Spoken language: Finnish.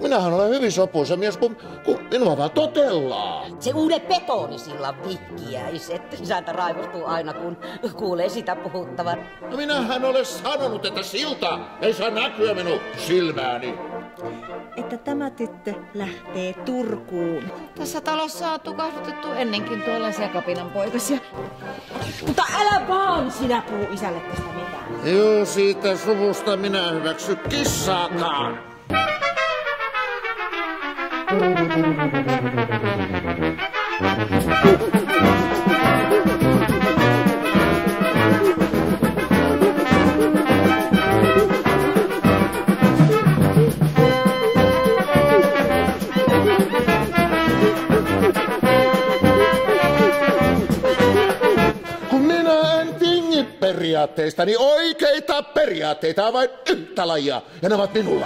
minähän olen hyvin sopuisa mies, kun minua vaan totellaan. Se uuden betonisillan vihkiäiset. Isäntä raivostuu aina, kun kuulee sitä puhuttavan. No minähän olen sanonut, että silta ei saa näkyä minun silmääni. Että tämä tyttö lähtee Turkuun. Tässä talossa on tukahdutettu ennenkin tuollaisia kapinanpoikasia. Mutta älä vaan sinä puhu isälle tästä mitään. Joo, siitä suvusta minä hyväksy kissaakaan. Kun minä en tingi periaatteistani, oikeita periaatteita on vain yhtä lajia, ja ne ovat minulla.